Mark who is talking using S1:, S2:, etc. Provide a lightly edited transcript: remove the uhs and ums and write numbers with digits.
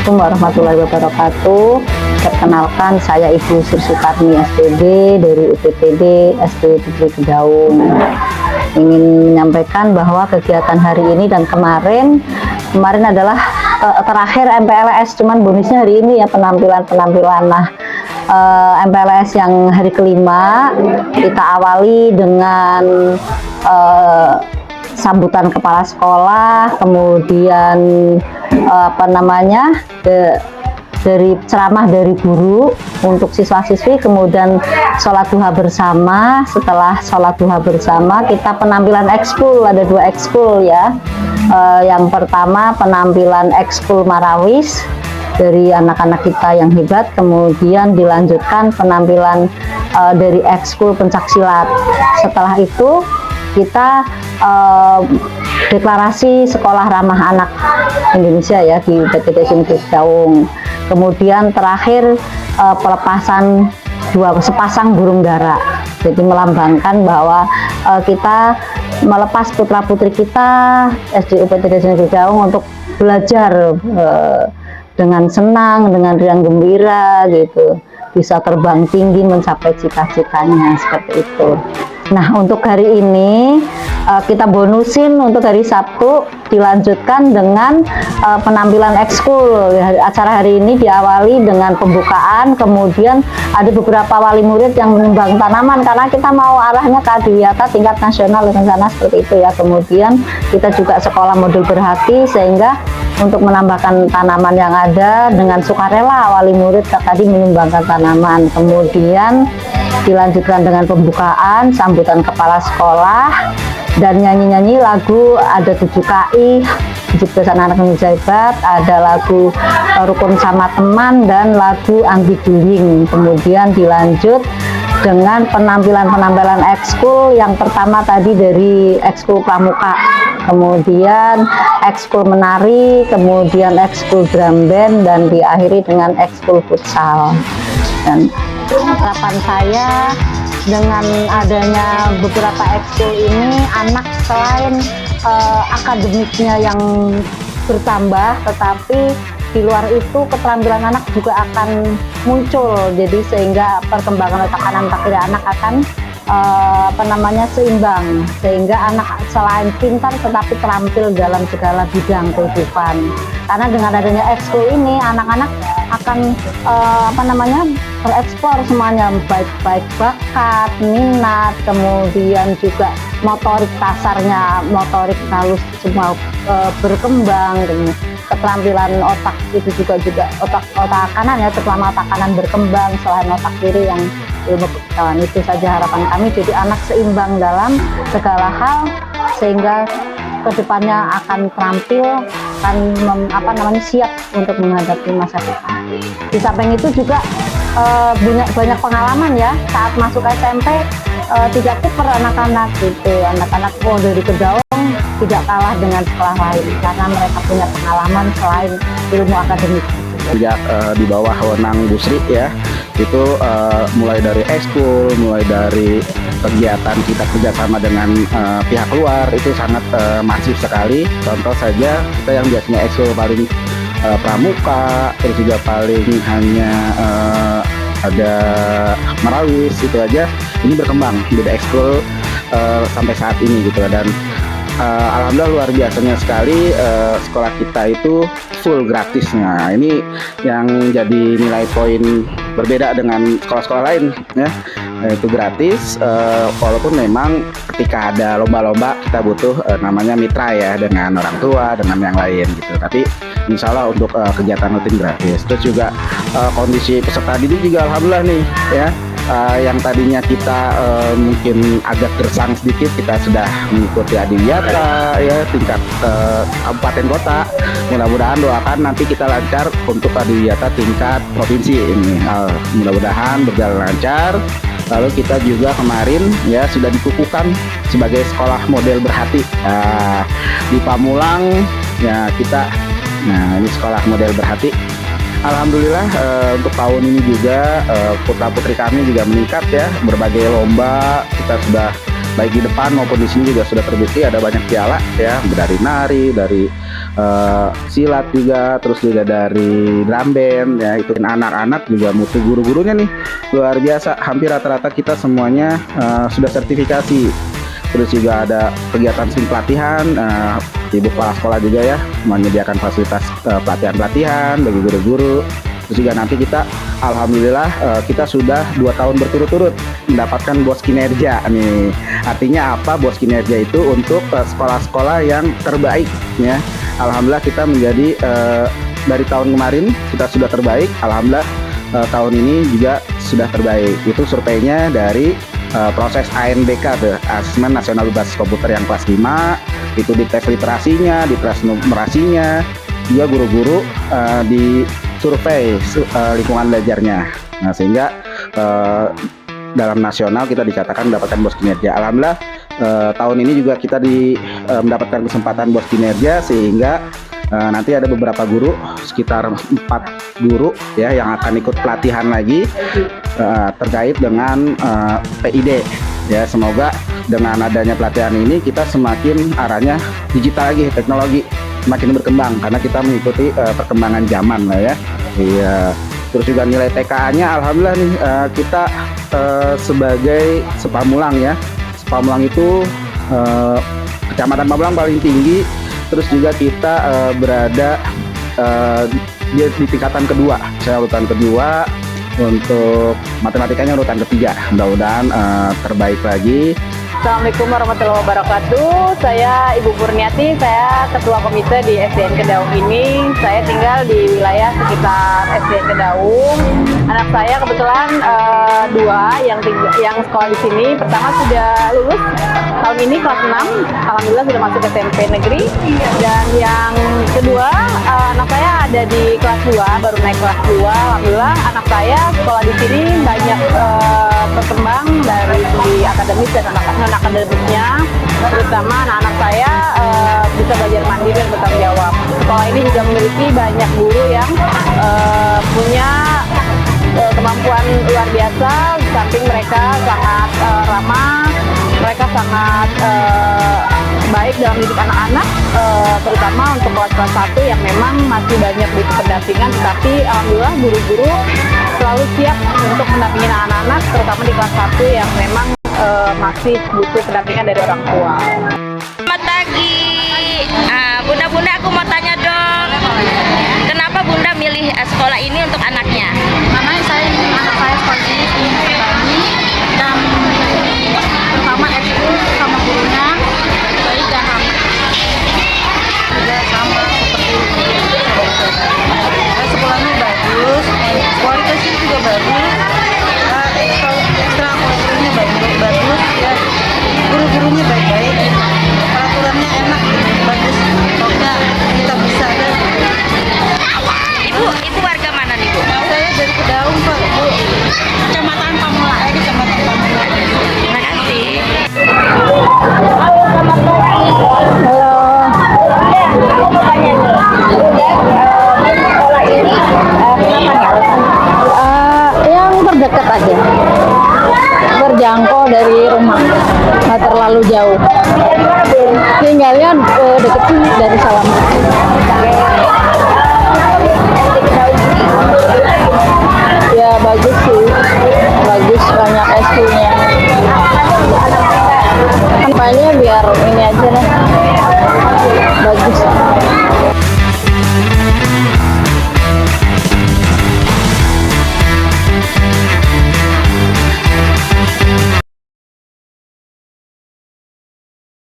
S1: Assalamualaikum warahmatullahi wabarakatuh. Perkenalkan, saya Ibu Sri Sukarni SPD dari UPTD SD Negeri Kedaung. Ingin menyampaikan bahwa kegiatan hari ini dan kemarin adalah terakhir MPLS, cuman bonusnya hari ini ya penampilan. Nah, MPLS yang hari kelima kita awali dengan sambutan kepala sekolah, kemudian dari ceramah dari guru untuk siswa-siswi, kemudian sholat duha bersama. Setelah sholat duha bersama kita penampilan ekskul, ada 2 ekskul ya. Yang pertama penampilan ekskul Marawis dari anak-anak kita yang hebat, kemudian dilanjutkan penampilan dari ekskul pencaksilat. Setelah itu kita deklarasi sekolah ramah anak Indonesia ya di UPTD Negeri Kedaung. Kemudian terakhir pelepasan sepasang burung dara. Jadi melambangkan bahwa kita melepas putra-putri kita SD UPTD Negeri Kedaung untuk belajar dengan senang, dengan riang gembira gitu. Bisa terbang tinggi mencapai cita-citanya seperti itu. Nah, untuk hari ini kita bonusin untuk hari Sabtu dilanjutkan dengan penampilan ekskul. Acara hari ini diawali dengan pembukaan, kemudian ada beberapa wali murid yang menyumbang tanaman karena kita mau arahnya ke adiwiyata tingkat nasional rencana seperti itu ya. Kemudian kita juga sekolah modul berhati, sehingga untuk menambahkan tanaman yang ada dengan sukarela wali murid tadi menyumbangkan tanaman. Kemudian dilanjutkan dengan pembukaan, sambutan kepala sekolah, dan nyanyi-nyanyi lagu ada 7 KI, 17 anak Indonesia hebat, ada lagu Rukun Sama Teman, dan lagu Anti Bullying. Kemudian dilanjut dengan penampilan ekskul. Yang pertama tadi dari ekskul pramuka, kemudian ekskul menari, kemudian ekskul drum band, dan diakhiri dengan ekskul futsal. Dan harapan saya dengan adanya beberapa ekskul ini, anak selain akademiknya yang bertambah, tetapi di luar itu keterampilan anak juga akan muncul. Jadi sehingga perkembangan otak kiri anak akan seimbang, sehingga anak selain pintar tetapi terampil dalam segala bidang kehidupan. Karena dengan adanya ekskul ini anak-anak akan bereksplor semuanya, baik bakat, minat, kemudian juga motorik kasarnya, motorik halus semua berkembang. Keterampilan otak itu juga otak kanan ya, terutama otak kanan berkembang selain otak kiri yang ilmu pengetahuan. Itu saja harapan kami, jadi anak seimbang dalam segala hal sehingga kedepannya akan terampil, akan siap untuk menghadapi masa depan. Di samping itu juga banyak pengalaman ya saat masuk SMP, tidak kuper anak-anak gitu. Anak-anak dari Kedaung tidak kalah dengan sekolah lain karena mereka punya pengalaman selain ilmu akademik.
S2: Sejak di bawah wewenang Bu Sri ya, itu mulai dari ekskul, mulai dari kegiatan kita kerjasama dengan pihak luar itu sangat masif sekali. Contoh saja kita yang biasanya ekskul paling pramuka, terus juga paling hanya ada Marawis, itu aja ini berkembang jadi ekskul sampai saat ini gitu. Dan alhamdulillah luar biasanya sekali, sekolah kita itu full gratis. Nah, ini yang jadi nilai poin berbeda dengan sekolah-sekolah lain ya. Itu gratis, walaupun memang ketika ada lomba-lomba kita butuh namanya mitra ya dengan orang tua, dengan yang lain gitu. Tapi insya Allah untuk kegiatan rutin gratis. Terus juga kondisi peserta didik juga alhamdulillah nih ya. Yang tadinya kita mungkin agak gersang sedikit, kita sudah mengikuti adiwiyata ya tingkat kabupaten kota. Mudah-mudahan doakan nanti kita lancar untuk adiwiyata tingkat provinsi ini. Mudah-mudahan berjalan lancar. Lalu kita juga kemarin ya sudah dikukuhkan sebagai sekolah model berhati di Pamulang ya kita. Nah, ini sekolah model berhati. Alhamdulillah untuk tahun ini juga putra-putri kami juga meningkat ya, berbagai lomba kita sudah baik di depan maupun di sini juga sudah terbukti ada banyak piala ya, dari nari, dari silat juga, terus juga dari drum band ya. Itu anak-anak juga mutu guru-gurunya nih luar biasa, hampir rata-rata kita semuanya sudah sertifikasi. Terus juga ada kegiatan sim pelatihan, ibu kepala sekolah juga ya menyediakan fasilitas pelatihan-pelatihan bagi guru-guru. Terus juga nanti kita alhamdulillah kita sudah 2 tahun berturut-turut mendapatkan BOS kinerja nih. Artinya apa BOS kinerja itu? Untuk sekolah-sekolah yang terbaik ya. Alhamdulillah kita menjadi dari tahun kemarin kita sudah terbaik. Alhamdulillah tahun ini juga sudah terbaik. Itu surveinya dari proses ANBK, Asesmen Nasional Berbasis Komputer yang kelas 5. Itu di tes literasinya, di tes numerasinya, juga guru-guru di survei lingkungan belajarnya. Nah, sehingga dalam nasional kita dicatatkan mendapatkan BOS kinerja. Alhamdulillah tahun ini juga kita mendapatkan kesempatan BOS kinerja, sehingga nanti ada beberapa guru, sekitar 4 guru ya yang akan ikut pelatihan lagi terkait dengan PID ya. Semoga dengan adanya pelatihan ini kita semakin arahnya digital lagi, teknologi semakin berkembang karena kita mengikuti perkembangan zaman lah ya. Iya. Terus juga nilai TKA-nya alhamdulillah nih kita sebagai Sepamulang ya. Sepamulang itu Kecamatan Pamulang paling tinggi. Terus juga kita berada di tingkatan kedua. Saya urutan kedua, untuk matematikanya urutan ketiga. Mudah-mudahan terbaik lagi.
S3: Assalamualaikum warahmatullahi wabarakatuh. Saya Ibu Purniati, saya Ketua Komite di SDN Kedaung ini. Saya tinggal di wilayah sekitar SDN Kedaung. Anak saya kebetulan 2 yang sekolah di sini. Pertama sudah lulus tahun ini kelas 6. Alhamdulillah sudah masuk SMP negeri. Dan yang kedua anak saya ada di kelas 2, baru naik kelas 2. Alhamdulillah anak saya sekolah di sini banyak berkembang dari segi akademis dan non-akademisnya, terutama anak-anak saya bisa belajar mandiri dan bertanggung jawab. Sekolah ini juga memiliki banyak guru yang punya kemampuan luar biasa. Di samping mereka sangat ramah, mereka sangat baik dalam mendidik anak-anak, terutama untuk kelas 1 yang memang masih banyak butuh pendampingan, tetapi alhamdulillah guru-guru selalu siap untuk mendampingi anak-anak, terutama di kelas 1 yang memang masih butuh pendampingan dari orang tua.
S4: Selamat pagi, Bunda, aku mau tanya dong, kenapa Bunda milih sekolah ini untuk anaknya?
S3: Karena anak saya sekolah ini berani dan terutama ekskul sama gurunya baik dan ramah. Juga sama seperti sekolahnya bagus, kualitasnya juga bagus, ekstrakurikulernya bagus, ya guru-gurunya baik-baik, peraturannya enak, bagus. Pokoknya kita bisa deh.
S4: Ibu warga mana nih, Bu?
S3: Saya dari Kedaung, Pak, Bu. Kecamatan Pamulang. Kecamatan Pamulang.
S4: Terima kasih.
S1: Yang terdekat aja, berjangkau dari rumah, nggak terlalu jauh. Tinggalnya deket sini dari Salaman. Ya bagus sih, bagus, banyak SQ-nya. Kampanye biar ini aja deh.